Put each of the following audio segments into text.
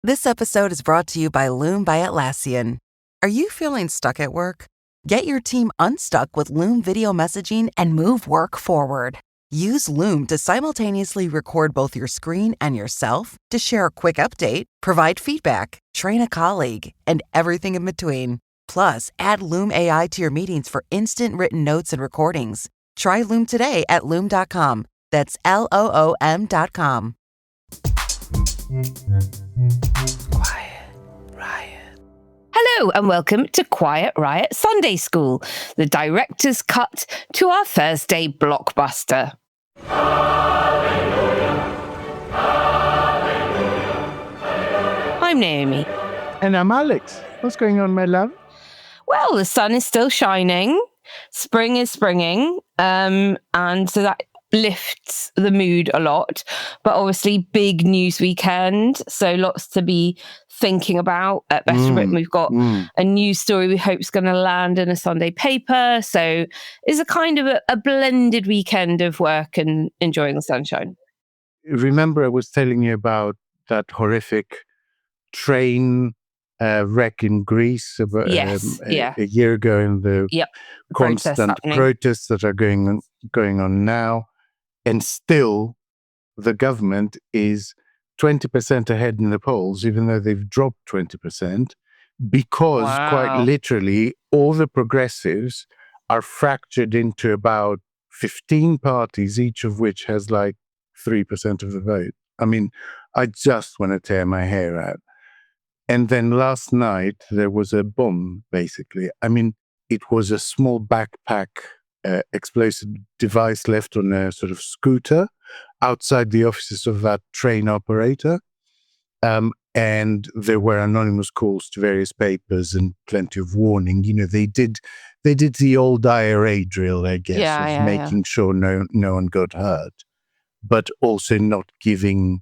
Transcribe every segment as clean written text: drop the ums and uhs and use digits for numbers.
This episode is brought to you by Loom by Atlassian. Are you feeling stuck at work? Get your team unstuck with Loom video messaging and move work forward. Use Loom to simultaneously record both your screen and yourself to share a quick update, provide feedback, train a colleague, and everything in between. Plus, add Loom AI to your meetings for instant written notes and recordings. Try Loom today at Loom.com. That's LOOM.com. Quiet Riot. Hello and welcome to Quiet Riot Sunday School, the director's cut to our Thursday blockbuster. Hallelujah. Hallelujah. I'm Naomi. And I'm Alex. What's going on, my love? Well, the sun is still shining. Spring is springing. And so that lifts the mood a lot, but obviously big news weekend, so lots to be thinking about. At Better Britain, we've got a news story we hope is going to land in a Sunday paper, so it's a kind of a blended weekend of work and enjoying the sunshine. Remember I was telling you about that horrific train wreck in Greece about, a year ago, and the constant protests that are going on now. And still, the government is 20% ahead in the polls, even though they've dropped 20%, because quite literally all the progressives are fractured into about 15 parties, each of which has like 3% of the vote. I mean, I just want to tear my hair out. And then last night, there was a bomb, basically. I mean, it was a small backpack explosive device left on a sort of scooter outside the offices of that train operator. And there were anonymous calls to various papers and plenty of warning. You know, they did the old IRA drill, I guess, making sure no one got hurt, but also not giving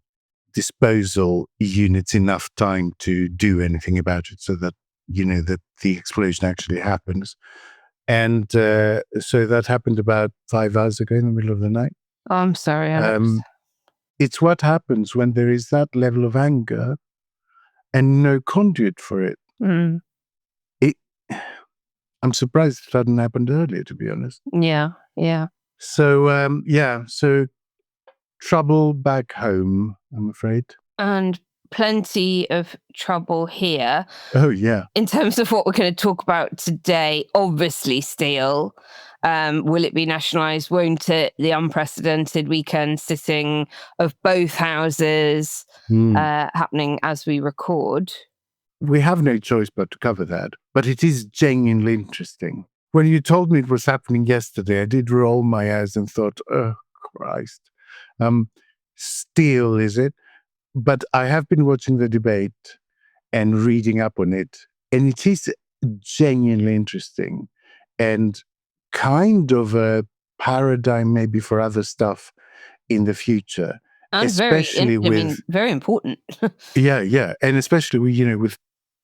disposal units enough time to do anything about it, so that, you know, that the explosion actually happens. And so that happened about 5 hours ago in the middle of the night. Oh, I'm sorry, Alex. It's what happens when there is that level of anger and no conduit for it. I'm surprised it hadn't happened earlier, to be honest. Yeah. So, so trouble back home, I'm afraid. And plenty of trouble here. Oh, yeah. In terms of what we're going to talk about today, obviously steel. Will it be nationalised? Won't it? The unprecedented weekend sitting of both houses happening as we record. We have no choice but to cover that, but it is genuinely interesting. When you told me it was happening yesterday, I did roll my eyes and thought, oh, Christ. Steel, is it? But I have been watching the debate and reading up on it, and it is genuinely interesting and kind of a paradigm maybe for other stuff in the future. And especially very important. Yeah. And especially with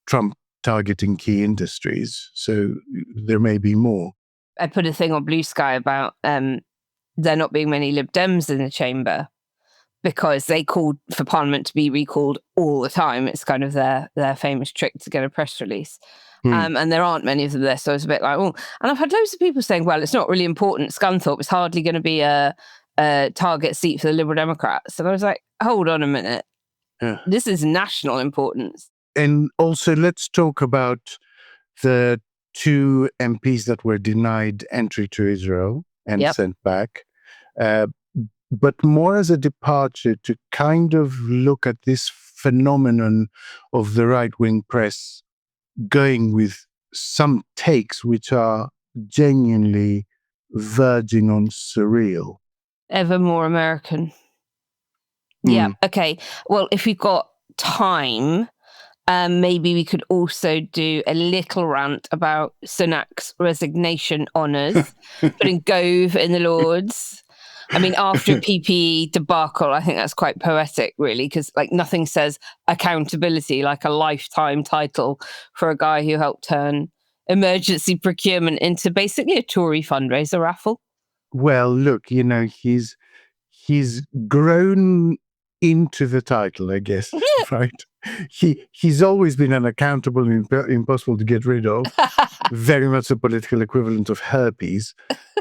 Trump targeting key industries. So there may be more. I put a thing on Blue Sky about there not being many Lib Dems in the chamber, because they called for Parliament to be recalled all the time. It's kind of their famous trick to get a press release. And there aren't many of them there, so it's a bit like, oh. And I've had loads of people saying, well, it's not really important. Scunthorpe is hardly going to be a target seat for the Liberal Democrats. And I was like, hold on a minute. Yeah. This is national importance. And also, let's talk about the 2 MPs that were denied entry to Israel and sent back. But more as a departure to kind of look at this phenomenon of the right-wing press going with some takes which are genuinely verging on surreal. Ever more American. Yeah, okay. Well, if we've got time, maybe we could also do a little rant about Sunak's resignation honours, putting Gove in the Lords. I mean, after a PPE debacle, I think that's quite poetic, really, because like nothing says accountability like a lifetime title for a guy who helped turn emergency procurement into basically a Tory fundraiser raffle. Well, look, he's grown into the title, I guess, right? he's always been unaccountable and impossible to get rid of. Very much the political equivalent of herpes,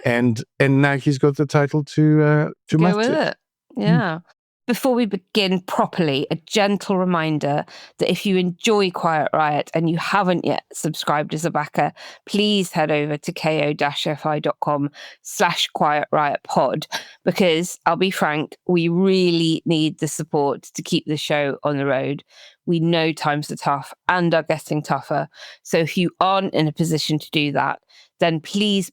and now he's got the title to go with it. Yeah. Before we begin properly, a gentle reminder that if you enjoy Quiet Riot and you haven't yet subscribed as a backer, please head over to ko-fi.com/Quiet Riot Pod, because I'll be frank, we really need the support to keep the show on the road. We know times are tough and are getting tougher. So if you aren't in a position to do that, then please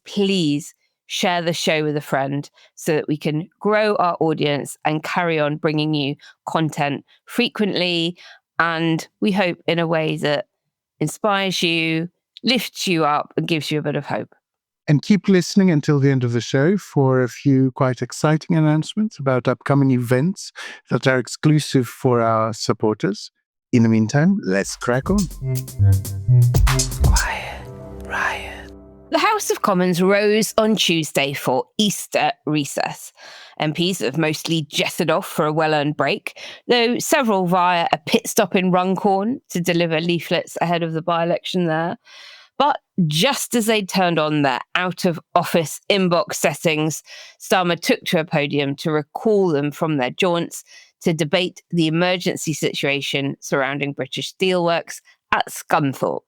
share the show with a friend so that we can grow our audience and carry on bringing you content frequently, and we hope in a way that inspires you, lifts you up, and gives you a bit of hope. And keep listening until the end of the show for a few quite exciting announcements about upcoming events that are exclusive for our supporters. In the meantime, let's crack on. Quiet Riot. The House of Commons rose on Tuesday for Easter recess. MPs have mostly jetted off for a well-earned break, though several via a pit stop in Runcorn to deliver leaflets ahead of the by-election there. But just as they turned on their out-of-office inbox settings, Starmer took to a podium to recall them from their jaunts to debate the emergency situation surrounding British Steelworks at Scunthorpe.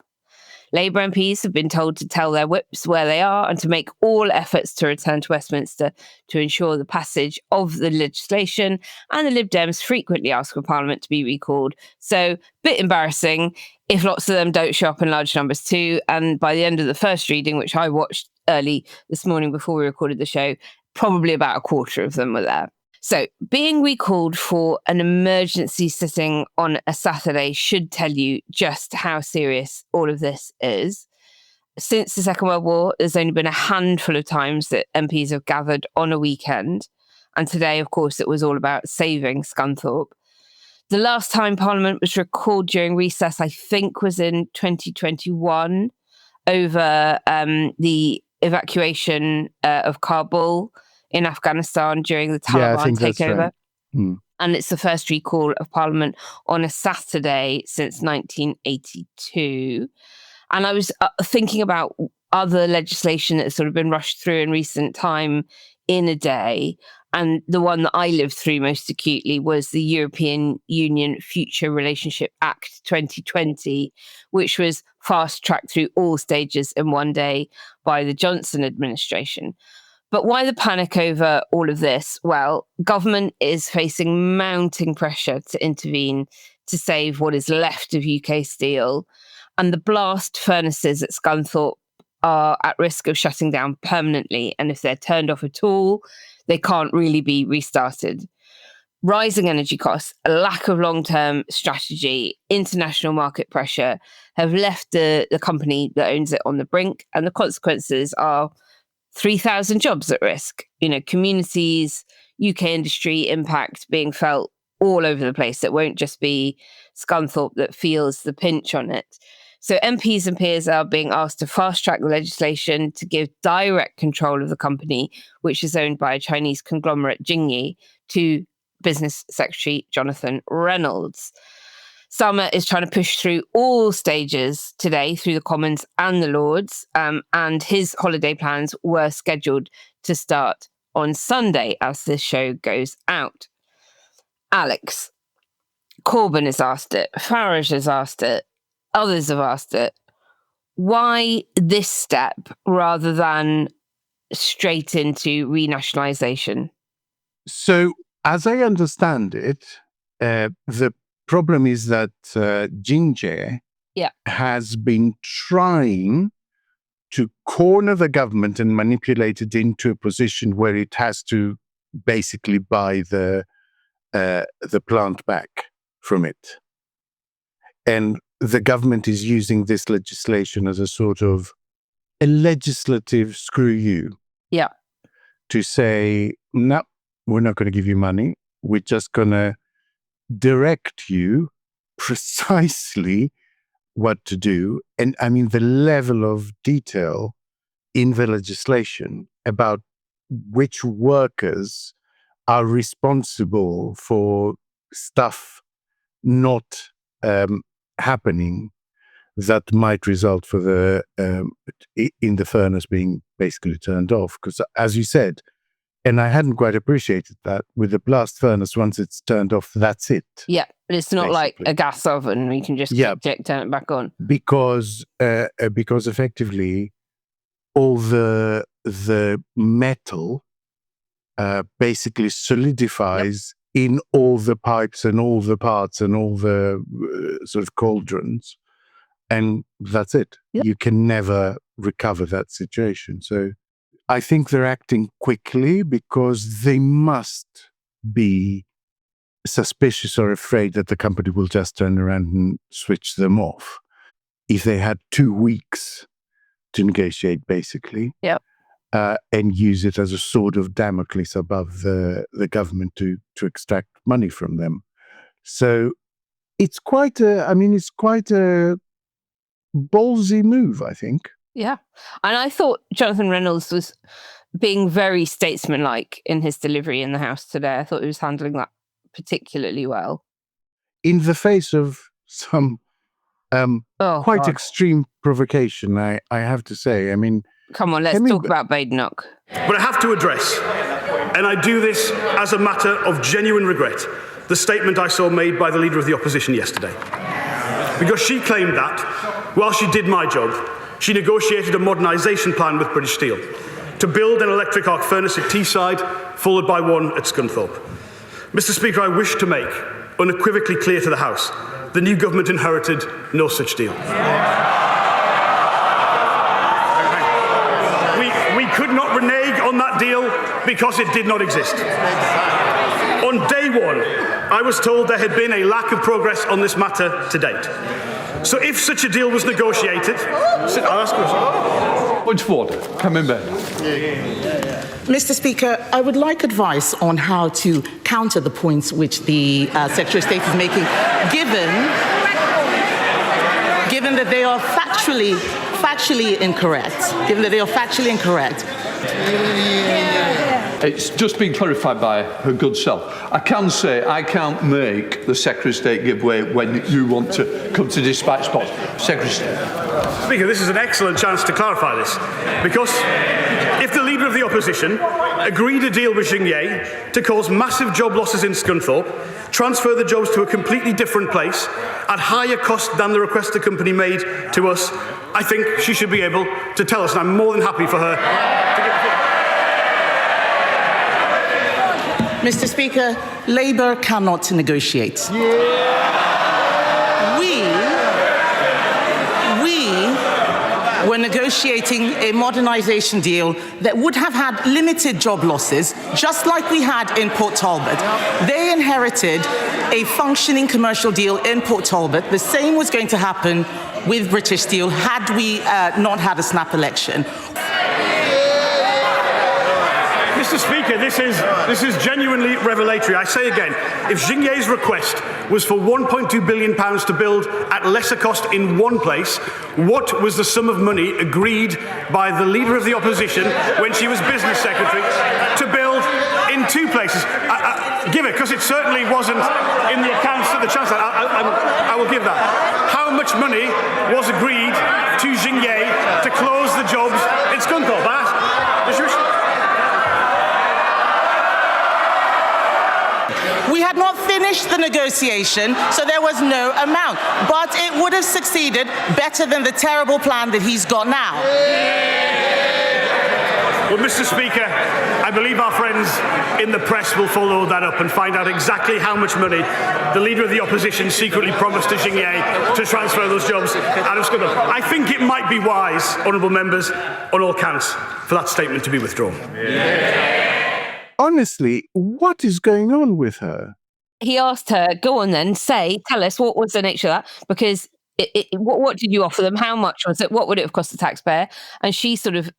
Labour MPs have been told to tell their whips where they are and to make all efforts to return to Westminster to ensure the passage of the legislation, and the Lib Dems frequently ask for Parliament to be recalled. So, bit embarrassing if lots of them don't show up in large numbers too, and by the end of the first reading, which I watched early this morning before we recorded the show, probably about a quarter of them were there. So, being recalled for an emergency sitting on a Saturday should tell you just how serious all of this is. Since the Second World War, there's only been a handful of times that MPs have gathered on a weekend. And today, of course, it was all about saving Scunthorpe. The last time Parliament was recalled during recess, I think, was in 2021 over the evacuation of Kabul in Afghanistan during the Taliban takeover. Right. And it's the first recall of Parliament on a Saturday since 1982. And I was thinking about other legislation that's sort of been rushed through in recent time in a day. And the one that I lived through most acutely was the European Union Future Relationship Act 2020, which was fast-tracked through all stages in one day by the Johnson administration. But why the panic over all of this? Well, government is facing mounting pressure to intervene to save what is left of UK steel. And the blast furnaces at Scunthorpe are at risk of shutting down permanently. And if they're turned off at all, they can't really be restarted. Rising energy costs, a lack of long-term strategy, international market pressure have left the company that owns it on the brink. And the consequences are 3,000 jobs at risk, communities, UK industry impact being felt all over the place. It won't just be Scunthorpe that feels the pinch on it. So MPs and peers are being asked to fast track the legislation to give direct control of the company, which is owned by a Chinese conglomerate, Jingyi, to Business Secretary Jonathan Reynolds. Starmer is trying to push through all stages today through the Commons and the Lords, and his holiday plans were scheduled to start on Sunday as this show goes out. Alex, Corbyn has asked it, Farage has asked it, others have asked it. Why this step rather than straight into renationalisation? So, as I understand it, the problem is that Jingyi has been trying to corner the government and manipulate it into a position where it has to basically buy the plant back from it. And the government is using this legislation as a sort of a legislative screw you. Yeah. To say, no, we're not going to give you money. We're just going to direct you precisely what to do. And I mean, the level of detail in the legislation about which workers are responsible for stuff not happening that might result for the in the furnace being basically turned off. Because as you said, and I hadn't quite appreciated that, with the blast furnace, once it's turned off, that's it. Yeah, but it's not like a gas oven. We can just turn it back on. Because effectively, all the metal basically solidifies in all the pipes and all the parts and all the sort of cauldrons. And that's it. Yep. You can never recover that situation. So I think they're acting quickly because they must be suspicious or afraid that the company will just turn around and switch them off. If they had 2 weeks to negotiate, basically, and use it as a sword of Damocles above the government to extract money from them. So it's quite a ballsy move, I think. Yeah. And I thought Jonathan Reynolds was being very statesmanlike in his delivery in the House today. I thought he was handling that particularly well. In the face of some quite extreme provocation, I have to say. I mean, come on, let's talk about Badenoch. But I have to address, and I do this as a matter of genuine regret, the statement I saw made by the Leader of the Opposition yesterday. Because she claimed that, while she did my job, she negotiated a modernisation plan with British Steel to build an electric arc furnace at Teesside, followed by one at Scunthorpe. Mr. Speaker, I wish to make unequivocally clear to the House the new government inherited no such deal. We could not renege on that deal because it did not exist. On day one, I was told there had been a lack of progress on this matter to date. So if such a deal was negotiated... I'll ask you. Point of order. Come in, Ben. Mr. Speaker, I would like advice on how to counter the points which the Secretary of State is making, given that they are factually incorrect. Given that they are factually incorrect. It's just been clarified by her good self. I can say I can't make the Secretary of State give way when you want to come to dispatch spots. Secretary of State. Speaker, this is an excellent chance to clarify this, because if the Leader of the Opposition agreed a deal with Xingye to cause massive job losses in Scunthorpe, transfer the jobs to a completely different place at higher cost than the request the company made to us, I think she should be able to tell us, and I'm more than happy for her to give Mr. Speaker, Labour cannot negotiate. We were negotiating a modernisation deal that would have had limited job losses, just like we had in Port Talbot. They inherited a functioning commercial deal in Port Talbot. The same was going to happen with British Steel had we not had a snap election. Mr. Speaker, this is genuinely revelatory. I say again, if Xingye's request was for £1.2 billion to build at lesser cost in one place, what was the sum of money agreed by the Leader of the Opposition when she was Business Secretary to build in 2 places? Give it, because it certainly wasn't in the accounts of the Chancellor. I will give that. How much money was agreed to Xingye to close the jobs in Scunthorpe? We had not finished the negotiation, so there was no amount. But it would have succeeded better than the terrible plan that he's got now. Well, Mr. Speaker, I believe our friends in the press will follow that up and find out exactly how much money the Leader of the Opposition secretly promised to Xingye to transfer those jobs out of Scunthorpe. I think it might be wise, honourable members, on all counts, for that statement to be withdrawn. Honestly, what is going on with her? He asked her, go on then, tell us what was the nature of that, because what did you offer them? How much was it? What would it have cost the taxpayer? And she sort of,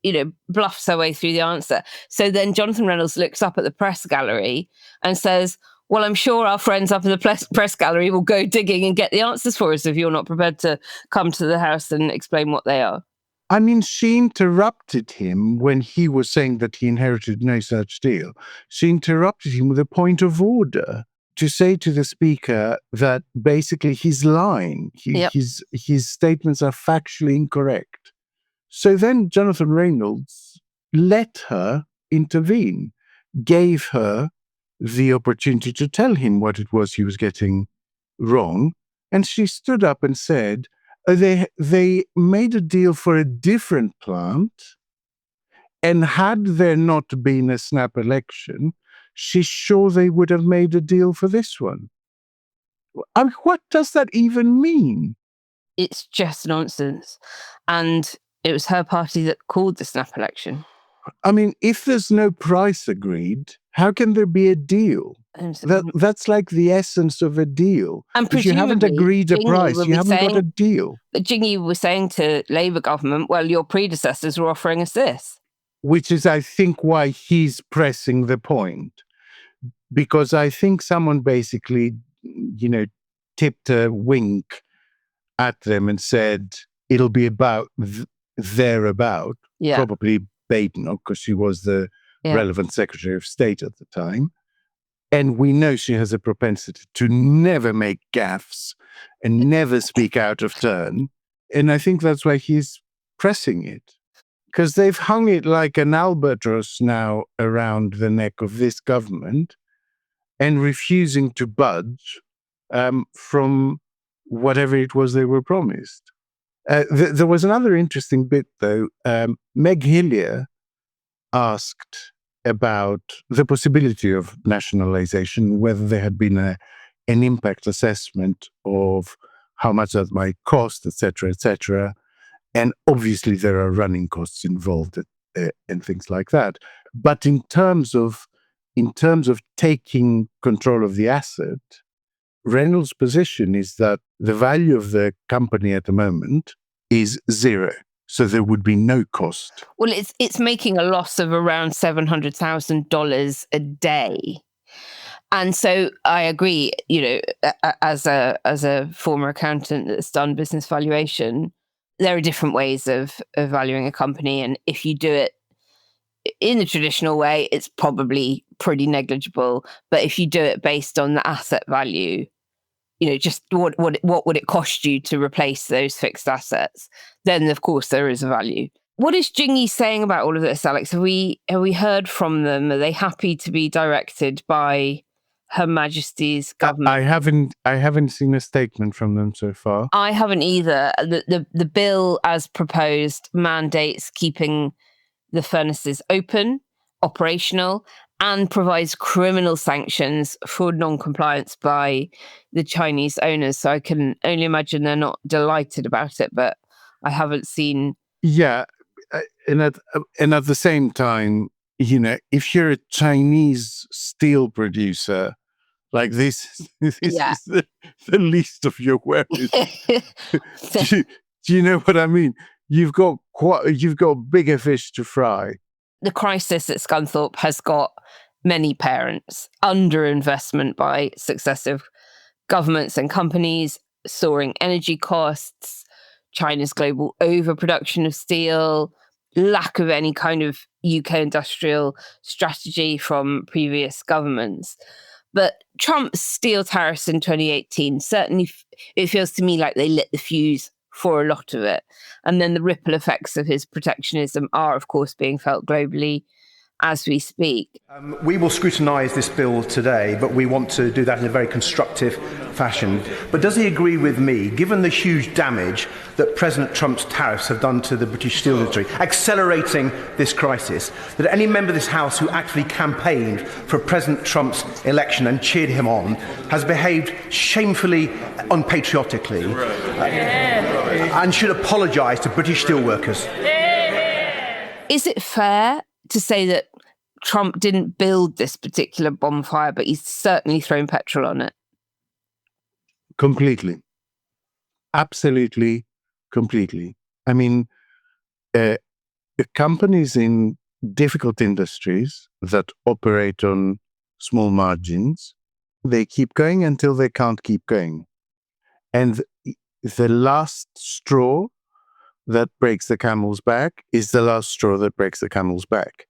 bluffs her way through the answer. So then Jonathan Reynolds looks up at the press gallery and says, well, I'm sure our friends up in the press gallery will go digging and get the answers for us if you're not prepared to come to the House and explain what they are. I mean, she interrupted him when he was saying that he inherited no such deal. She interrupted him with a point of order say to the Speaker that basically he's lying. His statements are factually incorrect. So then Jonathan Reynolds let her intervene, gave her the opportunity to tell him what it was he was getting wrong. And she stood up and said, they made a deal for a different plant. And had there not been a snap election, she's sure they would have made a deal for this one. I mean, what does that even mean? It's just nonsense. And it was her party that called the snap election. I mean, if there's no price agreed, how can there be a deal? That's like the essence of a deal. And if you haven't agreed a price, you haven't got a deal. But Jingy was saying to Labour government, well, your predecessors were offering us this. Which is, I think, why he's pressing the point. Because I think someone basically, tipped a wink at them and said, it'll be about thereabout. Yeah. Probably Badenoch, because she was the relevant Secretary of State at the time. And we know she has a propensity to never make gaffes and never speak out of turn. And I think that's why he's pressing it. Because they've hung it like an albatross now around the neck of this government and refusing to budge from whatever it was they were promised. There was another interesting bit, though. Meg Hillier asked about the possibility of nationalization, whether there had been an impact assessment of how much that might cost, etc., etc. And obviously there are running costs involved and things like that. But in terms of taking control of the asset, Reynolds' position is that the value of the company at the moment is zero. So there would be no cost. Well, it's making a loss of around $700,000 a day. And so I agree, as a former accountant that's done business valuation, there are different ways of valuing a company. And if you do it in the traditional way, it's probably pretty negligible. But if you do it based on the asset value, just what would it cost you to replace those fixed assets, then of course there is a value. What is Jingy saying about all of this, Alex? Have we heard from them? Are they happy to be directed by Her Majesty's government? I haven't seen a statement from them so far. I haven't either. The bill as proposed mandates keeping the furnaces open, operational, and provides criminal sanctions for non-compliance by the Chinese owners. So I can only imagine they're not delighted about it, but I haven't seen... Yeah, and at the same time, if you're a Chinese steel producer, like this is the least of your worries. Do you know what I mean? You've got bigger fish to fry. The crisis at Scunthorpe has got many parents: underinvestment by successive governments and companies, soaring energy costs, China's global overproduction of steel, lack of any kind of UK industrial strategy from previous governments. But Trump's steel tariffs in 2018, certainly it feels to me like they lit the fuse for a lot of it. And then the ripple effects of his protectionism are, of course, being felt globally as we speak. We will scrutinise this bill today, but we want to do that in a very constructive fashion. But does he agree with me, given the huge damage that President Trump's tariffs have done to the British steel industry, accelerating this crisis, that any member of this House who actually campaigned for President Trump's election and cheered him on has behaved shamefully unpatriotically and should apologise to British steelworkers? Is it fair to say that Trump didn't build this particular bonfire, but he's certainly thrown petrol on it? Completely. Absolutely, completely. I mean, companies in difficult industries that operate on small margins, they keep going until they can't keep going. And the last straw that breaks the camel's back is the last straw that breaks the camel's back.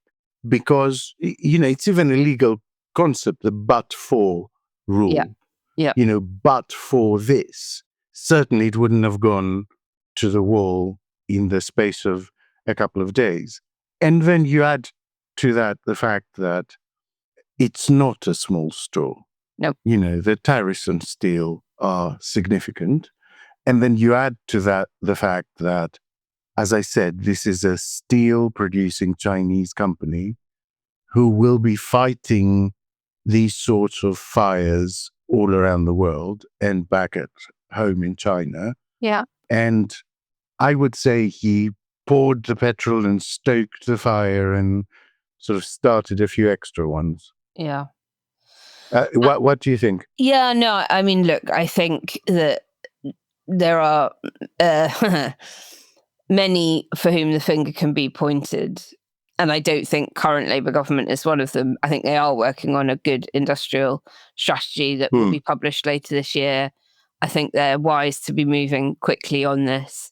Because, it's even a legal concept, the but-for rule. Yeah. But for this, certainly it wouldn't have gone to the wall in the space of a couple of days. And then you add to that the fact that it's not a small straw. Nope. The tariffs on steel are significant. And then you add to that the fact that, as I said, this is a steel-producing Chinese company who will be fighting these sorts of fires all around the world and back at home in China. Yeah. And I would say he poured the petrol and stoked the fire and sort of started a few extra ones. Yeah. What do you think? Yeah, no, I mean, look, I think that there are many for whom the finger can be pointed. And I don't think current Labour government is one of them. I think they are working on a good industrial strategy that will be published later this year. I think they're wise to be moving quickly on this.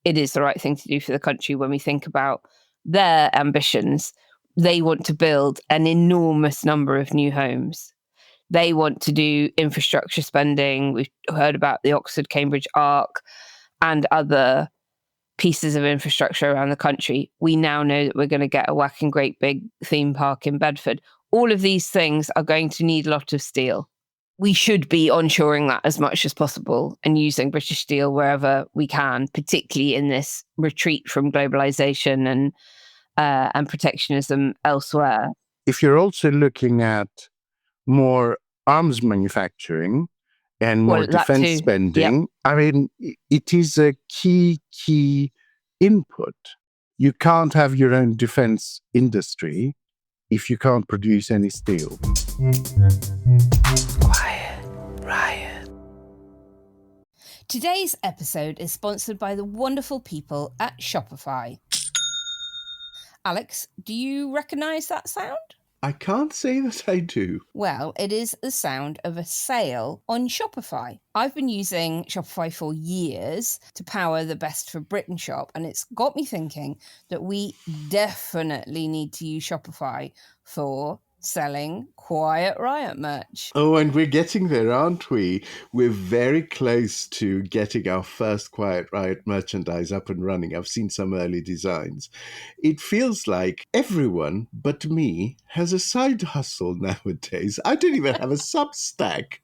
It is the right thing to do for the country when we think about their ambitions. They want to build an enormous number of new homes. They want to do infrastructure spending. We've heard about the Oxford-Cambridge Arc and other pieces of infrastructure around the country. We now know that we're going to get a whacking great big theme park in Bedford. All of these things are going to need a lot of steel. We should be onshoring that as much as possible and using British steel wherever we can, particularly in this retreat from globalization and protectionism elsewhere. If you're also looking at more arms manufacturing and more defense spending, I mean, it is a key input. You can't have your own defense industry if you can't produce any steel. Quiet Riot. Today's episode is sponsored by the wonderful people at Shopify. Alex, do you recognise that sound? I can't say that I do. Well, it is the sound of a sale on Shopify. I've been using Shopify for years to power the Best for Britain shop, and it's got me thinking that we definitely need to use Shopify for selling Quiet Riot merch. Oh, and we're getting there, aren't we? We're very close to getting our first Quiet Riot merchandise up and running. I've seen some early designs. It feels like everyone but me has a side hustle nowadays. I don't even have a Substack.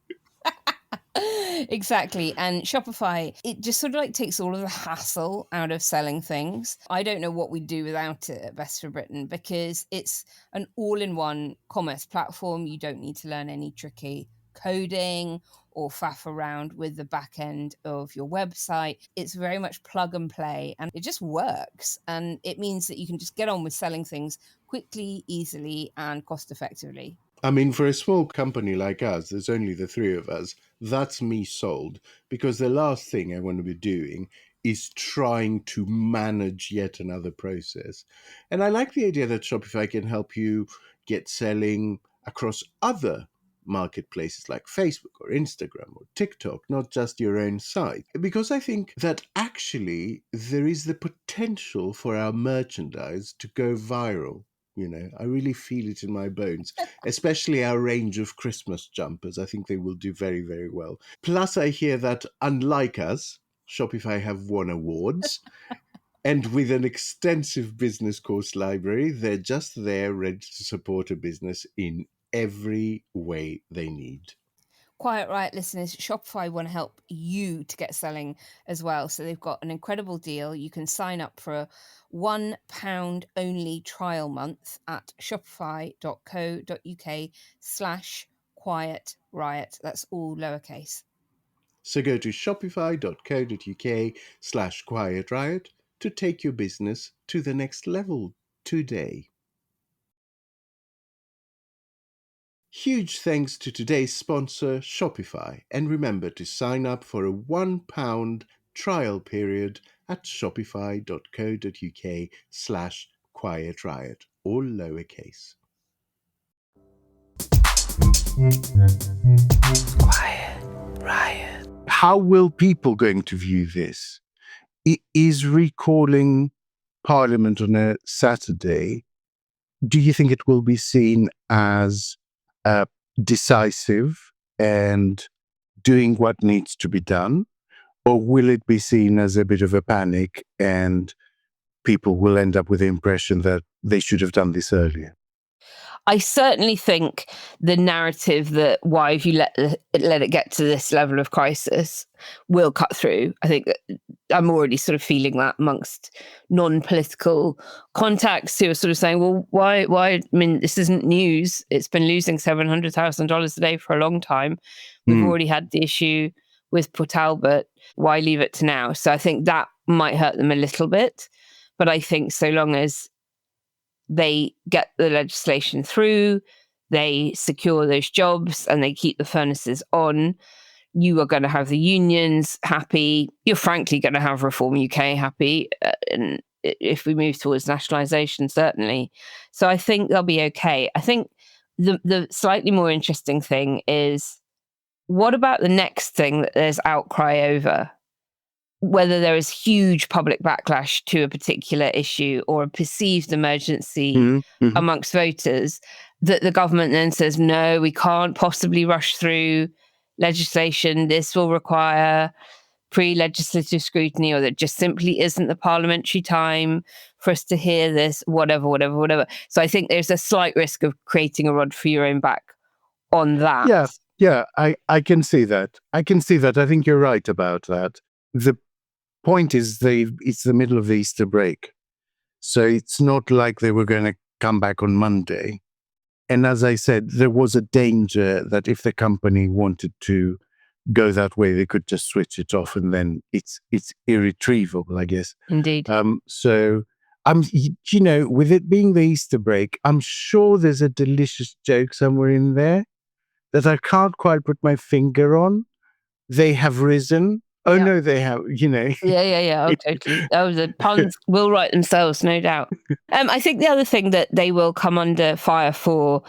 Exactly. And Shopify, it just sort of like takes all of the hassle out of selling things. I don't know what we'd do without it at Best for Britain, because it's an all-in-one commerce platform. You don't need to learn any tricky coding or faff around with the back end of your website. It's very much plug and play, and it just works. And it means that you can just get on with selling things quickly, easily, and cost effectively. I mean, for a small company like us, there's only the three of us. That's me sold, because the last thing I want to be doing is trying to manage yet another process. And I like the idea that Shopify can help you get selling across other marketplaces like Facebook or Instagram or TikTok, not just your own site. Because I think that actually there is the potential for our merchandise to go viral. You know, I really feel it in my bones, especially our range of Christmas jumpers. I think they will do very, very well. Plus, I hear that, unlike us, Shopify have won awards. And with an extensive business course library, they're just there ready to support a business in every way they need. Quiet Riot listeners, Shopify want to help you to get selling as well. So they've got an incredible deal. You can sign up for a £1 only trial month at shopify.co.uk/Quiet Riot. That's all lowercase. So go to shopify.co.uk/Quiet Riot to take your business to the next level today. Huge thanks to today's sponsor, Shopify, and remember to sign up for a £1 trial period at shopify.co.uk/Quiet Riot, all lowercase. Quiet Riot. How will people going to view this? Is recalling Parliament on a Saturday, do you think it will be seen as decisive and doing what needs to be done? Or will it be seen as a bit of a panic and people will end up with the impression that they should have done this earlier? I certainly think the narrative that why have you let it get to this level of crisis will cut through. I think that I'm already sort of feeling that amongst non-political contacts who are sort of saying, well, why? I mean, this isn't news. It's been losing $700,000 a day for a long time. We've already had the issue with Port Talbot. Why leave it to now? So I think that might hurt them a little bit. But I think so long as they get the legislation through, they secure those jobs, and they keep the furnaces on, you are going to have the unions happy. You're frankly going to have Reform UK happy. And if we move towards nationalisation, certainly. So I think they'll be okay. I think the slightly more interesting thing is, what about the next thing that there's outcry over? Whether there is huge public backlash to a particular issue or a perceived emergency amongst voters, that the government then says, no, we can't possibly rush through legislation. This will require pre-legislative scrutiny, or that just simply isn't the parliamentary time for us to hear this, whatever. So I think there's a slight risk of creating a rod for your own back on that. Yeah, I can see that. I think you're right about that. The point is it's the middle of the Easter break. So it's not like they were going to come back on Monday. And as I said, there was a danger that if the company wanted to go that way, they could just switch it off, and then it's irretrievable, I guess. Indeed. So with it being the Easter break, I'm sure there's a delicious joke somewhere in there that I can't quite put my finger on. They have risen. Oh, yeah. No, they have, Yeah. Oh, totally. Oh, the puns will write themselves, no doubt. I think the other thing that they will come under fire for,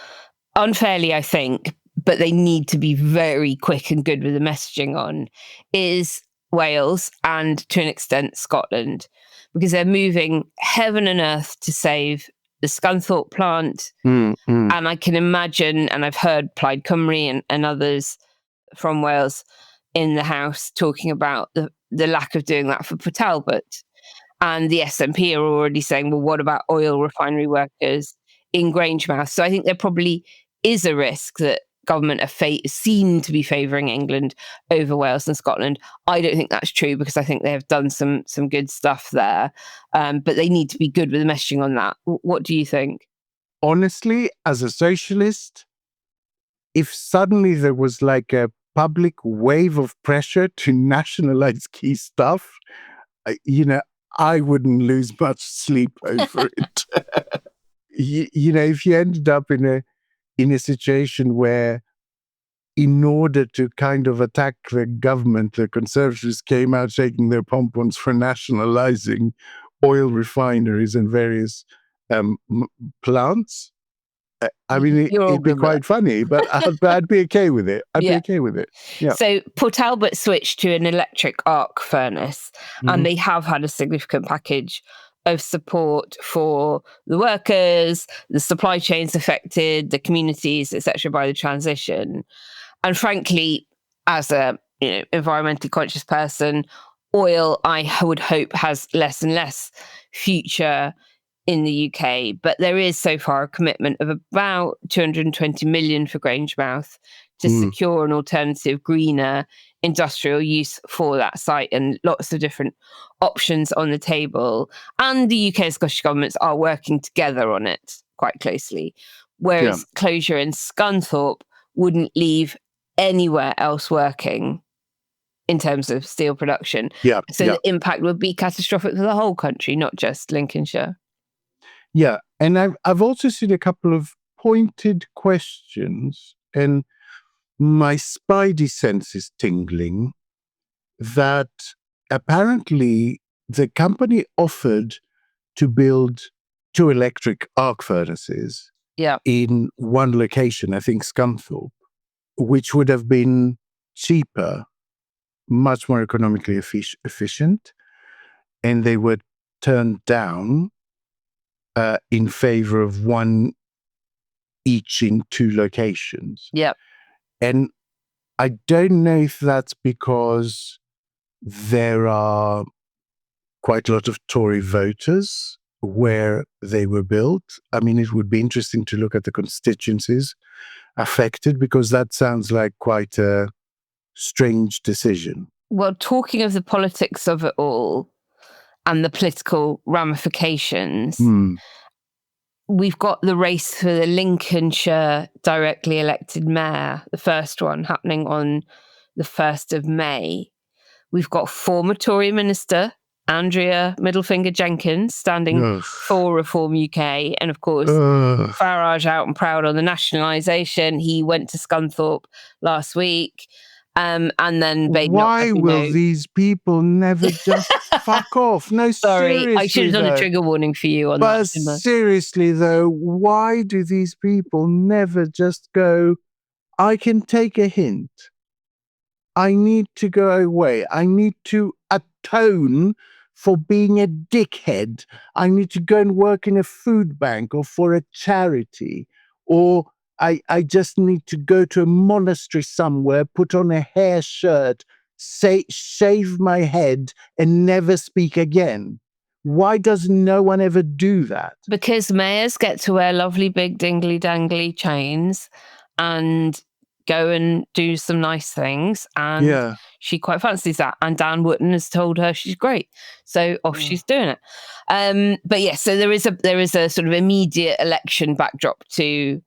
unfairly, I think, but they need to be very quick and good with the messaging on, is Wales and, to an extent, Scotland, because they're moving heaven and earth to save the Scunthorpe plant. And I can imagine, and I've heard Plaid Cymru and others from Wales in the House talking about the lack of doing that for Port Talbot. And the SNP are already saying, well, what about oil refinery workers in Grangemouth? So I think there probably is a risk that government seem to be favouring England over Wales and Scotland. I don't think that's true, because I think they have done some good stuff there. But they need to be good with the messaging on that. What do you think? Honestly, as a socialist, if suddenly there was like a public wave of pressure to nationalize key stuff, I wouldn't lose much sleep over it. If you ended up in a situation where, in order to kind of attack the government, the Conservatives came out shaking their pompons for nationalizing oil refineries and various plants. I mean, it'd be quite funny, but I'd be okay with it. I'd be okay with it. Yeah. So Port Talbot switched to an electric arc furnace, and they have had a significant package of support for the workers, the supply chains affected, the communities, etc., by the transition. And frankly, as a environmentally conscious person, oil, I would hope, has less and less future in the UK, but there is so far a commitment of about 220 million for Grangemouth to secure an alternative, greener industrial use for that site, and lots of different options on the table. And the UK and Scottish governments are working together on it quite closely, whereas closure in Scunthorpe wouldn't leave anywhere else working in terms of steel production. So the impact would be catastrophic for the whole country, not just Lincolnshire. Yeah, and I've also seen a couple of pointed questions, and my spidey sense is tingling that apparently the company offered to build 2 electric arc furnaces in one location, I think Scunthorpe, which would have been cheaper, much more economically efficient, and they were turned down in favor of one each in 2 locations. Yeah. And I don't know if that's because there are quite a lot of Tory voters where they were built. I mean, it would be interesting to look at the constituencies affected, because that sounds like quite a strange decision. Well, talking of the politics of it all and the political ramifications, we've got the race for the Lincolnshire directly elected mayor, the first one happening on the 1st of May. We've got former Tory minister Andrea Middlefinger Jenkins standing for Reform UK. And of course, Farage out and proud on the nationalisation. He went to Scunthorpe last week. And then why will these people never just fuck off? No, sorry, seriously, I should have done a trigger warning for you on that. But seriously, though, why do these people never just go, I can take a hint. I need to go away. I need to atone for being a dickhead. I need to go and work in a food bank or for a charity, or I just need to go to a monastery somewhere, put on a hair shirt, shave my head, and never speak again. Why does no one ever do that? Because mayors get to wear lovely big dingly dangly chains and go and do some nice things, and she quite fancies that. And Dan Wootton has told her she's great, so off she's doing it. But yes, so there is a sort of immediate election backdrop to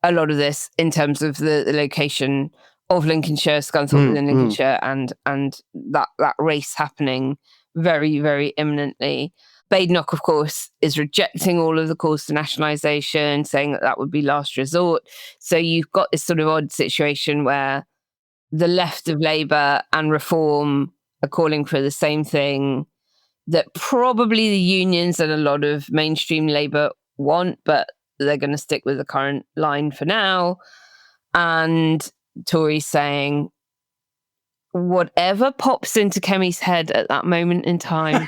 a lot of this in terms of the location of Lincolnshire, Scunthorpe within Lincolnshire, and that race happening very, very imminently. Badenoch, of course, is rejecting all of the calls to nationalisation, saying that would be last resort. So you've got this sort of odd situation where the left of Labour and Reform are calling for the same thing that probably the unions and a lot of mainstream Labour want, but they're going to stick with the current line for now. And Tories saying, whatever pops into Kemi's head at that moment in time.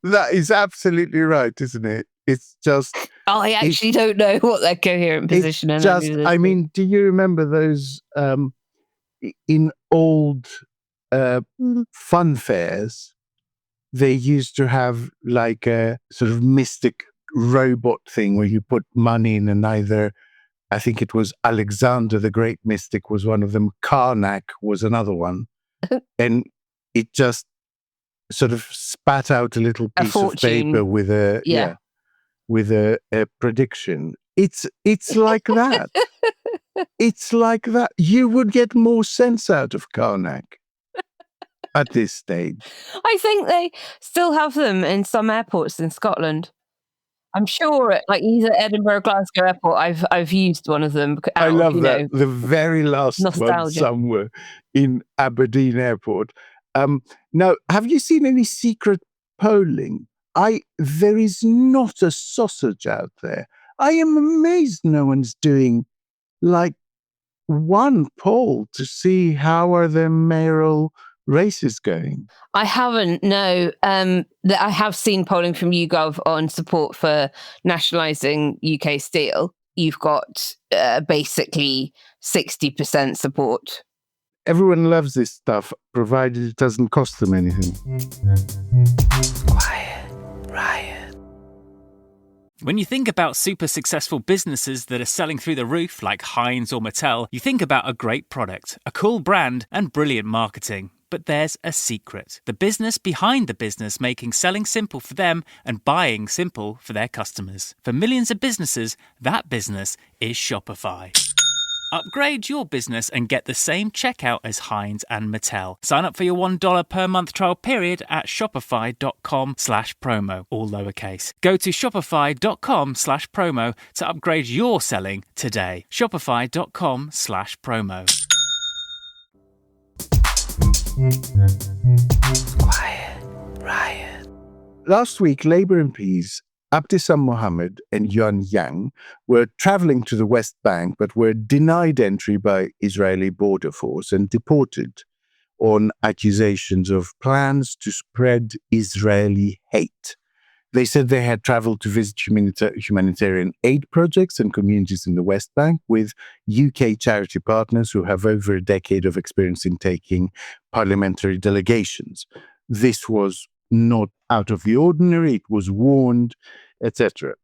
That is absolutely right, isn't it? It's just... I actually don't know what their coherent position is. I mean, do you remember those in old fun fairs? They used to have like a sort of mystic robot thing where you put money in, and either, I think it was Alexander the Great Mystic was one of them, Karnak was another one, and it just sort of spat out a little piece of paper with a with a prediction. It's like that. It's like that. You would get more sense out of Karnak at this stage. I think they still have them in some airports in Scotland. I'm sure at either Edinburgh or Glasgow Airport, I've used one of them. I love that. The very last one somewhere in Aberdeen Airport. Now, have you seen any secret polling? There is not a sausage out there. I am amazed no one's doing like one poll to see how are the mayoral races going. I haven't, no. That I have seen polling from YouGov on support for nationalising UK Steel. You've got basically 60% support. Everyone loves this stuff, provided it doesn't cost them anything. Quiet Riot. When you think about super successful businesses that are selling through the roof like Heinz or Mattel, you think about a great product, a cool brand, and brilliant marketing. But there's a secret. The business behind the business, making selling simple for them and buying simple for their customers. For millions of businesses, that business is Shopify. Upgrade your business and get the same checkout as Heinz and Mattel. Sign up for your $1 per month trial period at shopify.com/promo, all lowercase. Go to shopify.com/promo to upgrade your selling today. Shopify.com/promo. Quiet Riot. Last week, Labour MPs Abdissam Mohammed and Yuan Yang were travelling to the West Bank but were denied entry by Israeli border force and deported on accusations of plans to spread Israeli hate. They said they had traveled to visit humanitarian aid projects and communities in the West Bank with UK charity partners who have over a decade of experience in taking parliamentary delegations. This was not out of the ordinary, it was warned, etc.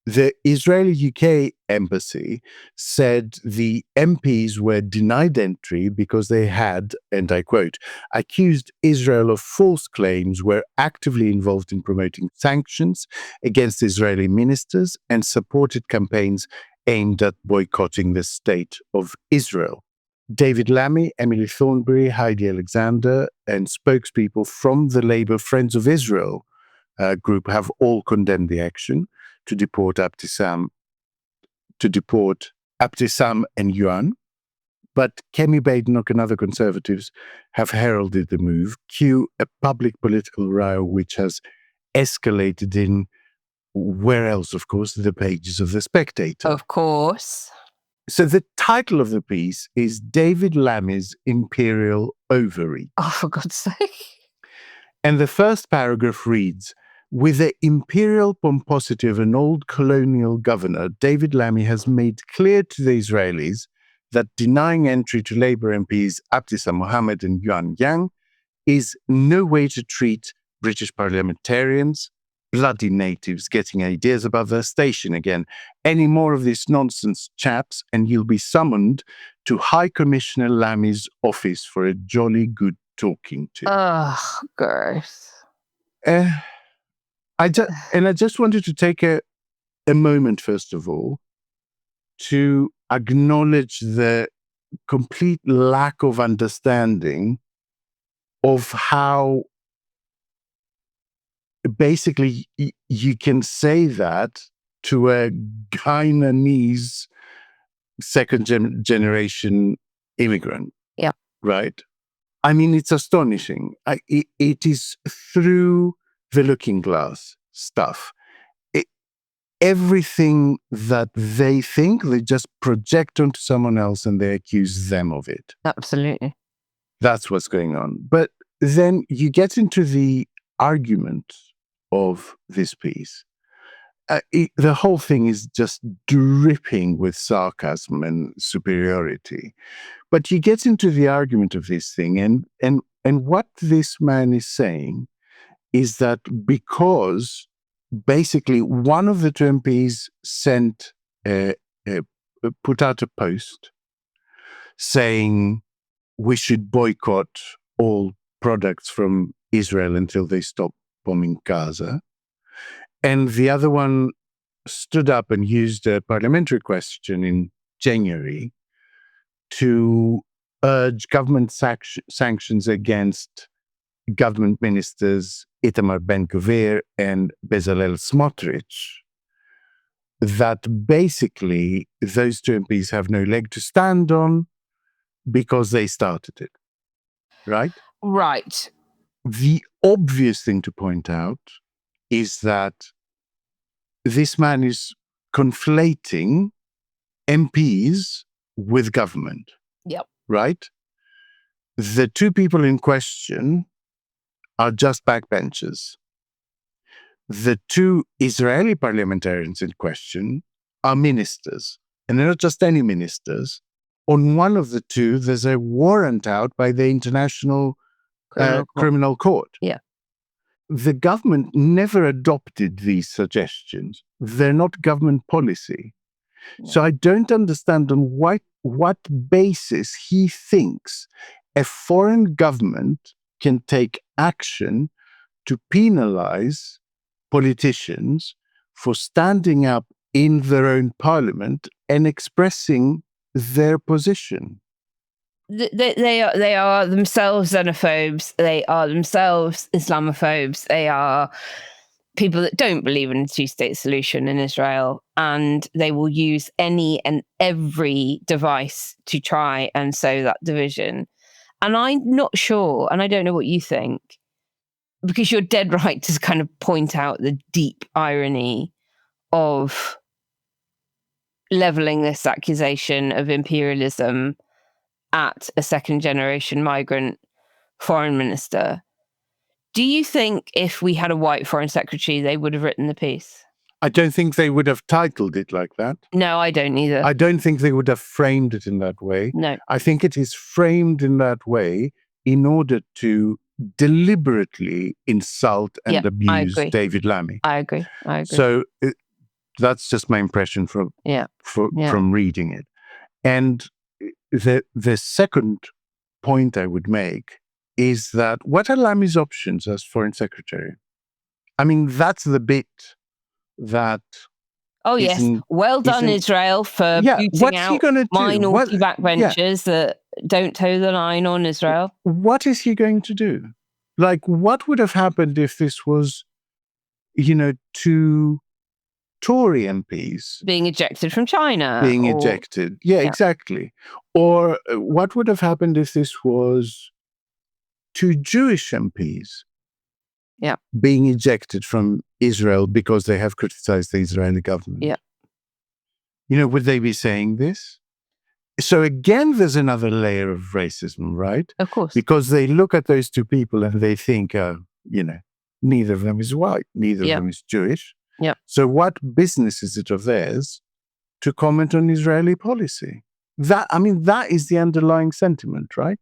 The Israeli-UK embassy said the MPs were denied entry because they had, and I quote, accused Israel of false claims, were actively involved in promoting sanctions against Israeli ministers, and supported campaigns aimed at boycotting the state of Israel. David Lammy, Emily Thornberry, Heidi Alexander, and spokespeople from the Labour Friends of Israel group have all condemned the action to deport Abtissam and Yuan. But Kemi Badenoch and other Conservatives have heralded the move. Cue a public political row which has escalated in, where else, of course, the pages of The Spectator. Of course. So the title of the piece is David Lammy's Imperial Overreach. Oh, for God's sake. And the first paragraph reads, with the imperial pomposity of an old colonial governor, David Lammy has made clear to the Israelis that denying entry to Labour MPs Abtissam Mohammed and Yuan Yang is no way to treat British parliamentarians, bloody natives getting ideas about their station again. Any more of this nonsense, chaps, and you'll be summoned to High Commissioner Lammy's office for a jolly good talking to. Oh, gross. I just wanted to take a moment, first of all, to acknowledge the complete lack of understanding of how basically you can say that to a Guyanese second generation immigrant. Yeah. Right? I mean, it's astonishing. It is through the looking glass stuff. Everything that they think, they just project onto someone else and they accuse them of it. Absolutely. That's what's going on. But then you get into the argument of this piece. The whole thing is just dripping with sarcasm and superiority. But you get into the argument of this thing, and what this man is saying is that because basically one of the two MPs put out a post saying we should boycott all products from Israel until they stop bombing Gaza. And the other one stood up and used a parliamentary question in January to urge government sanctions against government ministers Itamar Ben-Gvir and Bezalel Smotrich, that basically those two MPs have no leg to stand on because they started it. Right? Right. The obvious thing to point out is that this man is conflating MPs with government. Yep. Right? The two people in question are just backbenchers. The two Israeli parliamentarians in question are ministers. And they're not just any ministers. On one of the two, there's a warrant out by the International Criminal Court. Yeah. The government never adopted these suggestions. They're not government policy. Yeah. So I don't understand on what basis he thinks a foreign government can take action to penalize politicians for standing up in their own parliament and expressing their position. They are themselves xenophobes. They are themselves Islamophobes. They are people that don't believe in a two-state solution in Israel, and they will use any and every device to try and sow that division. And I'm not sure, and I don't know what you think, because you're dead right to kind of point out the deep irony of leveling this accusation of imperialism at a second-generation migrant foreign minister. Do you think if we had a white foreign secretary, they would have written the piece? I don't think they would have titled it like that. No, I don't either. I don't think they would have framed it in that way. No. I think it is framed in that way in order to deliberately insult and abuse David Lammy. I agree. So that's just my impression from reading it. And the second point I would make is that what are Lammy's options as foreign secretary? I mean, that's the bit that... Oh, yes. Well done, Israel, for booting out minority backbenchers that don't toe the line on Israel. What is he going to do? Like, what would have happened if this was, two Tory MPs being ejected from China? Ejected. Yeah, exactly. Or what would have happened if this was two Jewish MPs being ejected from Israel because they have criticized the Israeli government? Yeah. Would they be saying this? So again, there's another layer of racism, right? Of course. Because they look at those two people and they think, neither of them is white, neither of them is Jewish. Yeah. So what business is it of theirs to comment on Israeli policy? That is the underlying sentiment, right?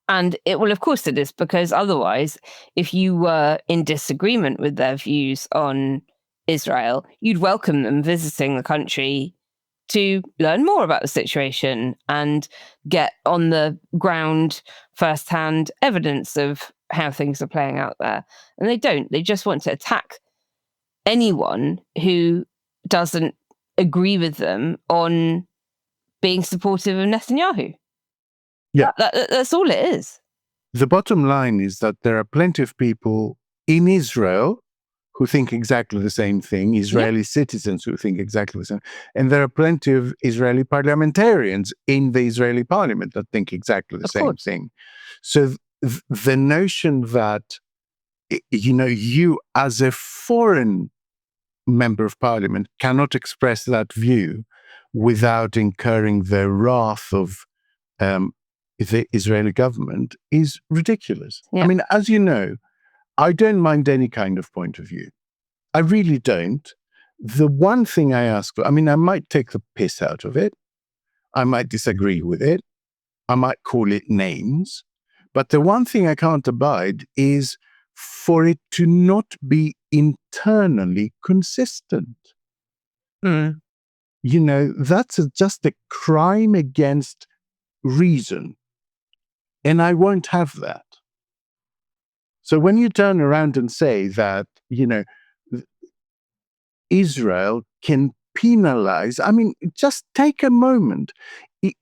And of course it is, because otherwise, if you were in disagreement with their views on Israel, you'd welcome them visiting the country to learn more about the situation and get on the ground firsthand evidence of how things are playing out there. And they don't. They just want to attack anyone who doesn't agree with them on being supportive of Netanyahu. Yeah. That's all it is. The bottom line is that there are plenty of people in Israel who think exactly the same thing, Israeli citizens who think exactly the same. And there are plenty of Israeli parliamentarians in the Israeli parliament that think exactly the same thing. So the notion that, you as a foreign member of parliament cannot express that view without incurring the wrath of the Israeli government is ridiculous. Yeah. I mean, as you know, I don't mind any kind of point of view. I really don't. The one thing I ask for, I might take the piss out of it. I might disagree with it. I might call it names. But the one thing I can't abide is for it to not be internally consistent. That's just a crime against reason. And I won't have that. So when you turn around and say that, Israel can penalize, just take a moment.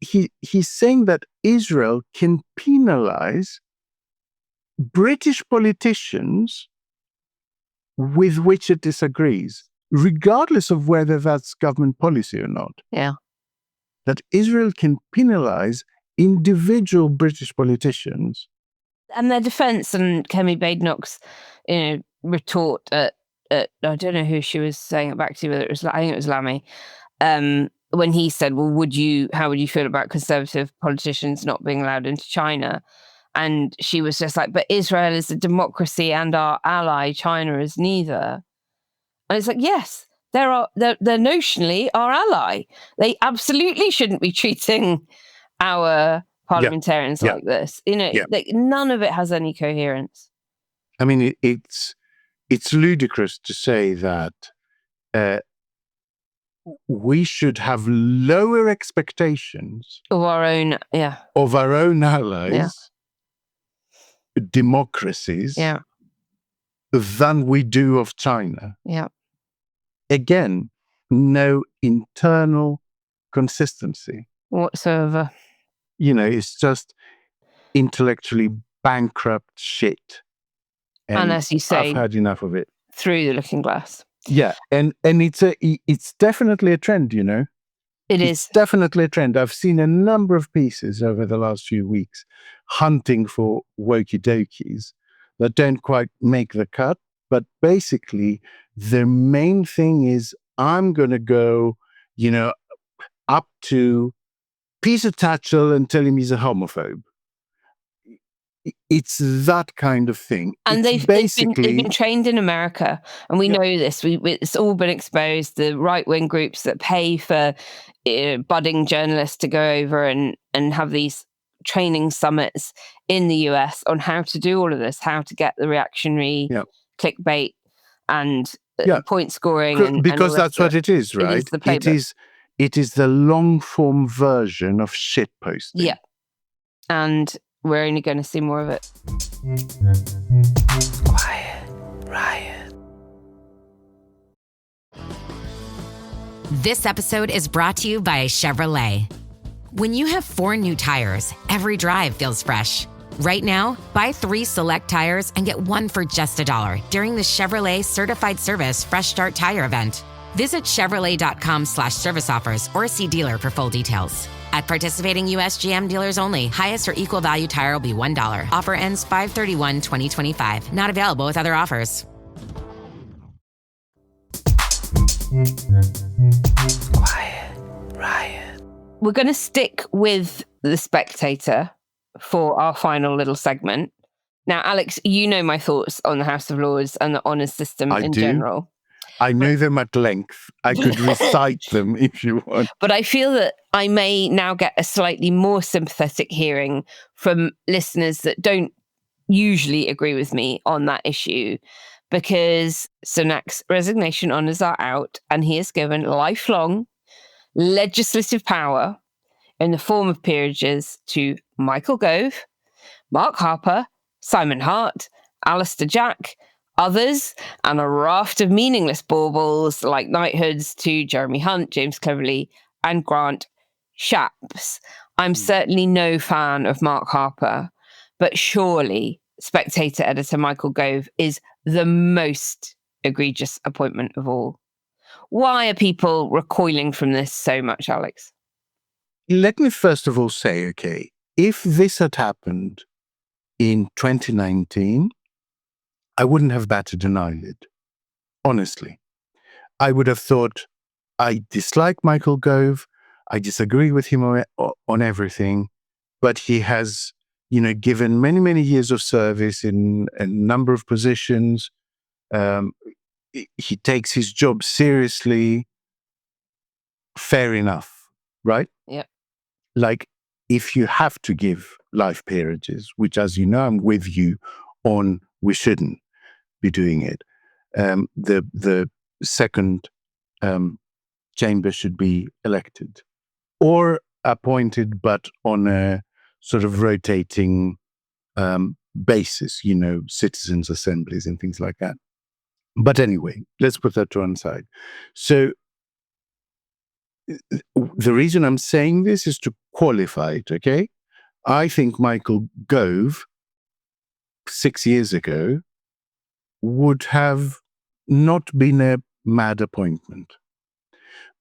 He's saying that Israel can penalize British politicians with which it disagrees, regardless of whether that's government policy or not. Yeah. That Israel can penalize individual British politicians. And their defense, and Kemi Badenoch's, retort at I don't know who she was saying it back to, whether it was, I think it was Lammy, when he said, well, how would you feel about conservative politicians not being allowed into China? And she was just like, but Israel is a democracy and our ally, China is neither. And it's like, yes, they're notionally our ally. They absolutely shouldn't be treating our parliamentarians like this. None of it has any coherence. It's ludicrous to say that we should have lower expectations of our own allies, democracies, than we do of China. Yeah. Again, no internal consistency whatsoever. It's just intellectually bankrupt shit. And as you say, I've had enough of it. Through the looking glass. Yeah, and it's definitely a trend, It's definitely a trend. I've seen a number of pieces over the last few weeks hunting for wokey dokies that don't quite make the cut. But basically, the main thing is I'm going to go, up to Peter Tatchell and tell him he's a homophobe. It's that kind of thing. And they've been trained in America, and we know this. It's all been exposed. The right-wing groups that pay for budding journalists to go over and have these training summits in the US on how to do all of this, how to get the reactionary clickbait and point scoring. Because that's what it is, right? It is the long-form version of shit posting. Yeah. And we're only going to see more of it. Quiet Riot. This episode is brought to you by Chevrolet. When you have 4 new tires, every drive feels fresh. Right now, buy 3 select tires and get 1 for just $1 during the Chevrolet Certified Service Fresh Start Tire event. Visit Chevrolet.com/service offers or see dealer for full details. At participating U.S. GM dealers only, highest or equal value tire will be $1. Offer ends 5/31/2025. Not available with other offers. Quiet Riot. We're going to stick with The Spectator for our final little segment. Now, Alex, you know my thoughts on the House of Lords and the honours system general. I know them at length. I could recite them if you want. But I feel that I may now get a slightly more sympathetic hearing from listeners that don't usually agree with me on that issue, because Sunak's resignation honours are out and he is given lifelong legislative power in the form of peerages to Michael Gove, Mark Harper, Simon Hart, Alistair Jack, others, and a raft of meaningless baubles like knighthoods to Jeremy Hunt, James Cleverly, and Grant Shapps. I'm certainly no fan of Mark Harper, but surely Spectator editor Michael Gove is the most egregious appointment of all. Why are people recoiling from this so much, Alex? Let me first of all say, okay, if this had happened in 2019, I wouldn't have batted an eyelid. Honestly. I would have thought, I dislike Michael Gove, I disagree with him on everything, but he has, given many, many years of service in a number of positions. He takes his job seriously. Fair enough, right? Yeah. Like, if you have to give life peerages, which, as you know, I'm with you on, we shouldn't be doing it. The second chamber should be elected or appointed, but on a sort of rotating basis, citizens' assemblies and things like that. But anyway, let's put that to one side. So the reason I'm saying this is to qualify it, okay? I think Michael Gove, 6 years ago, would have not been a mad appointment.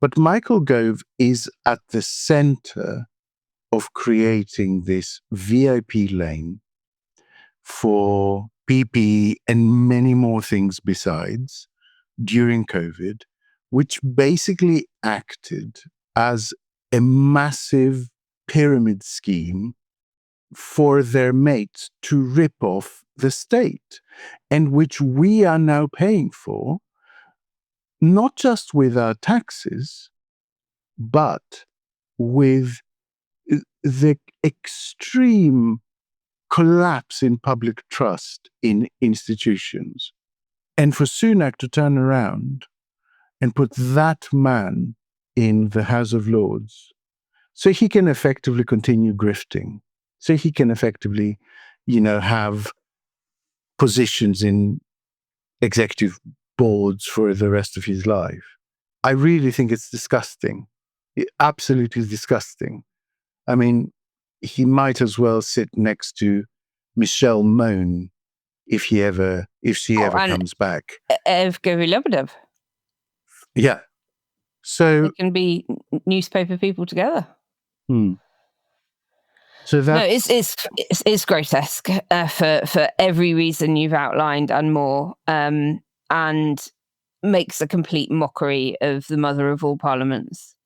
But Michael Gove is at the center of creating this VIP lane for PPE and many more things besides during COVID, which basically acted as a massive pyramid scheme for their mates to rip off the state, and which we are now paying for, not just with our taxes, but with the extreme collapse in public trust in institutions. And for Sunak to turn around and put that man in the House of Lords so he can effectively continue grifting, so he can effectively, have positions in executive boards for the rest of his life. I really think it's disgusting. It absolutely is disgusting. I mean, he might as well sit next to Michelle Mone if she ever comes back. Evgeny Lebedev. Yeah. So they can be newspaper people together. So that it's grotesque for every reason you've outlined and more, and makes a complete mockery of the mother of all parliaments.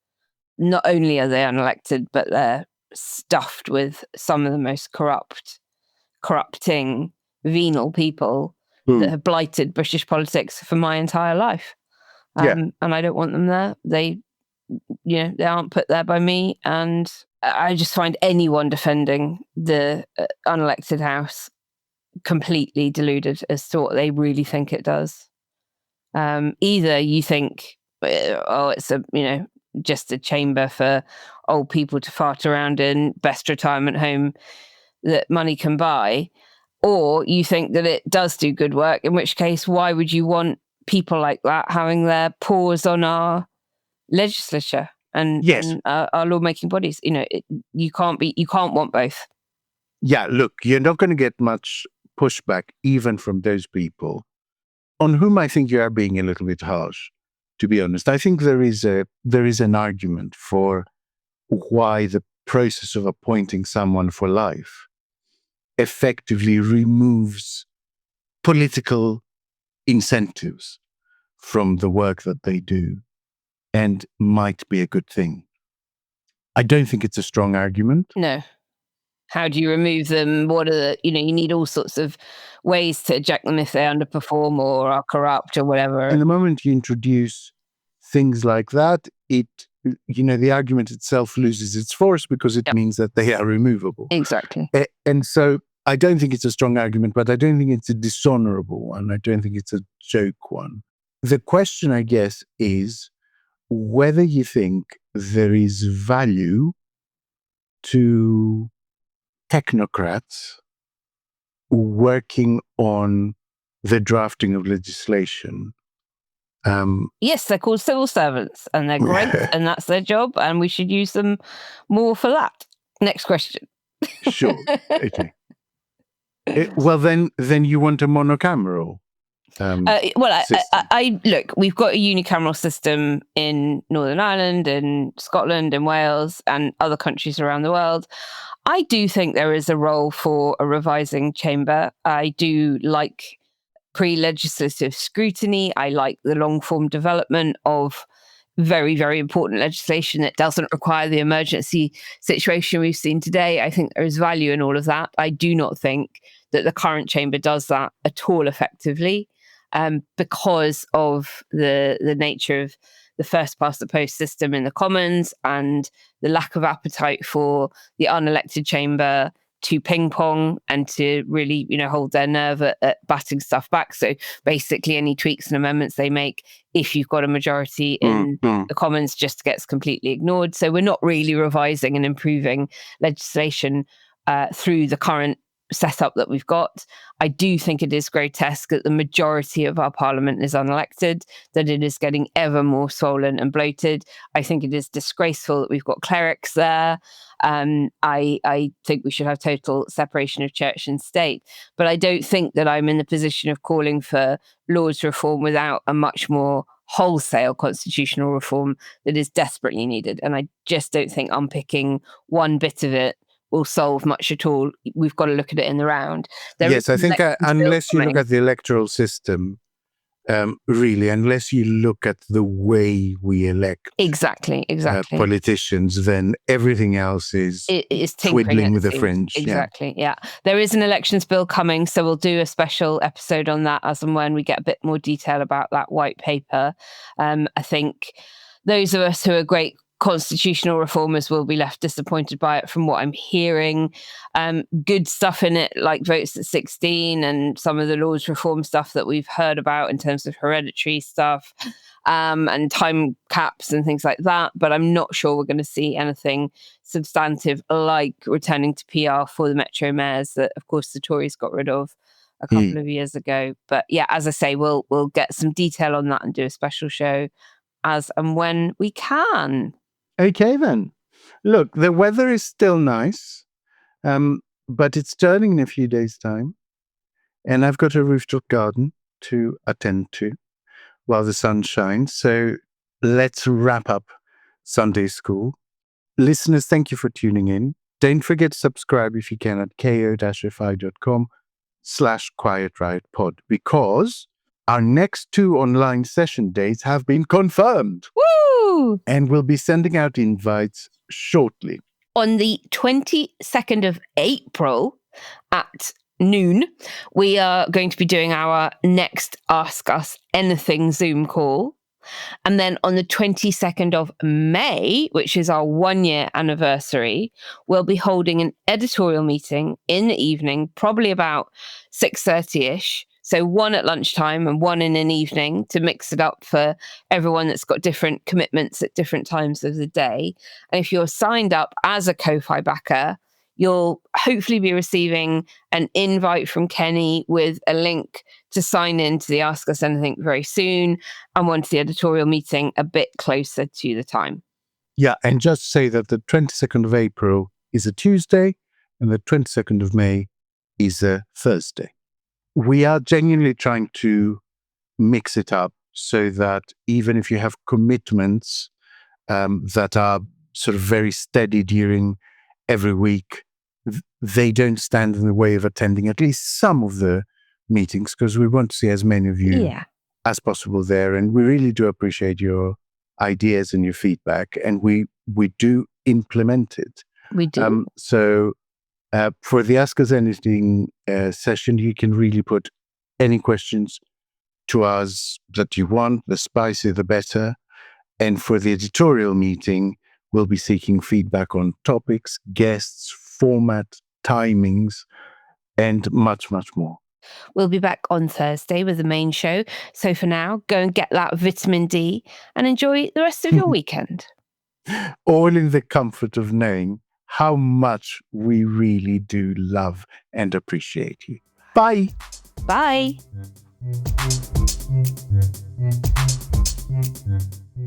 Not only are they unelected, but they're stuffed with some of the most corrupt venal people that have blighted British politics for my entire life. And I don't want them there. They aren't put there by me. And I just find anyone defending the unelected House completely deluded as to what they really think it does. Either you think, it's just a chamber for old people to fart around in, best retirement home that money can buy, or you think that it does do good work, in which case, why would you want people like that having their paws on our legislature and our lawmaking bodies? You can't want both. Yeah, look, you're not going to get much pushback even from those people, on whom I think you are being a little bit harsh, to be honest. I think there is an argument for why the process of appointing someone for life effectively removes political incentives from the work that they do and might be a good thing. I don't think it's a strong argument. No. How do you remove them? What are you need all sorts of ways to eject them if they underperform or are corrupt or whatever. And the moment you introduce things like that, the argument itself loses its force because it means that they are removable. Exactly. And so I don't think it's a strong argument, but I don't think it's a dishonorable one. I don't think it's a joke one. The question, I guess, is whether you think there is value to technocrats working on the drafting of legislation. Yes, they're called civil servants and they're great and that's their job and we should use them more for that. Next question. Sure. Okay. Well, then you want a monocameral I look, we've got a unicameral system in Northern Ireland and Scotland and Wales and other countries around the world. I do think there is a role for a revising chamber. I do like pre-legislative scrutiny. I like the long-form development of very, very important legislation that doesn't require the emergency situation we've seen today. I think there is value in all of that. I do not think that the current chamber does that at all effectively, because of the nature of the first past the post system in the Commons and the lack of appetite for the unelected chamber to ping pong and to really, hold their nerve at batting stuff back. So basically any tweaks and amendments they make, if you've got a majority in the Commons, just gets completely ignored. So we're not really revising and improving legislation through the current setup that we've got. I do think it is grotesque that the majority of our parliament is unelected, that it is getting ever more swollen and bloated. I think it is disgraceful that we've got clerics there. I think we should have total separation of church and state, but I don't think that I'm in the position of calling for Lords reform without a much more wholesale constitutional reform that is desperately needed. And I just don't think unpicking one bit of it will solve much at all. We've got to look at it in the round. Yes, I think unless you look at the electoral system, really, unless you look at the way we elect exactly politicians, then everything else is twiddling with the fringe. Exactly, yeah. There is an elections bill coming, so we'll do a special episode on that as and when we get a bit more detail about that white paper. I think those of us who are great constitutional reformers will be left disappointed by it from what I'm hearing. Good stuff in it, like votes at 16 and some of the Lords reform stuff that we've heard about in terms of hereditary stuff and time caps and things like that. But I'm not sure we're going to see anything substantive like returning to PR for the Metro mayors that, of course, the Tories got rid of a couple of years ago. But yeah, as I say, we'll get some detail on that and do a special show as and when we can. Okay, then. Look, the weather is still nice, but it's turning in a few days' time. And I've got a rooftop garden to attend to while the sun shines. So let's wrap up Sunday School. Listeners, thank you for tuning in. Don't forget to subscribe if you can at ko-fi.com/QuietRiotPod, because our next 2 online session dates have been confirmed. Woo! And we'll be sending out invites shortly. On the 22nd of April at noon, we are going to be doing our next Ask Us Anything Zoom call. And then on the 22nd of May, which is our 1-year anniversary, we'll be holding an editorial meeting in the evening, probably about 6:30ish. So one at lunchtime and one in an evening to mix it up for everyone that's got different commitments at different times of the day. And if you're signed up as a Ko-Fi backer, you'll hopefully be receiving an invite from Kenny with a link to sign in to the Ask Us Anything very soon, and one to the editorial meeting a bit closer to the time. Yeah, and just say that the 22nd of April is a Tuesday and the 22nd of May is a Thursday. We are genuinely trying to mix it up so that even if you have commitments that are sort of very steady during every week, they don't stand in the way of attending at least some of the meetings, because we want to see as many of you as possible there. And we really do appreciate your ideas and your feedback, and we do implement it. We do. For the Ask Us Anything session, you can really put any questions to us that you want. The spicier, the better. And for the editorial meeting, we'll be seeking feedback on topics, guests, format, timings, and much, much more. We'll be back on Thursday with the main show. So for now, go and get that vitamin D and enjoy the rest of your weekend. All in the comfort of knowing how much we really do love and appreciate you. Bye. Bye.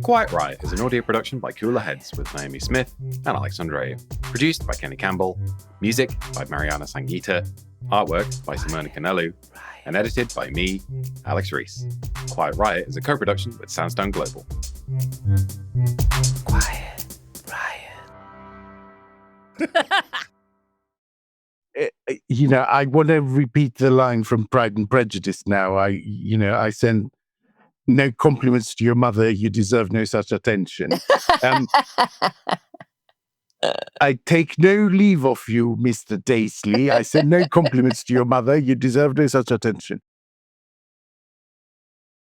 Quiet Riot is an audio production by Cooler Heads with Naomi Smith and Alex Andreou. Produced by Kenny Campbell. Music by Mariana Sangeeta. Artwork by Simona Canelu. And edited by me, Alex Reese. Quiet Riot is a co-production with Sandstone Global. Quiet Riot. I want to repeat the line from Pride and Prejudice now. I send no compliments to your mother. You deserve no such attention. I take no leave of you, Mr. Daisley. I send no compliments to your mother. You deserve no such attention.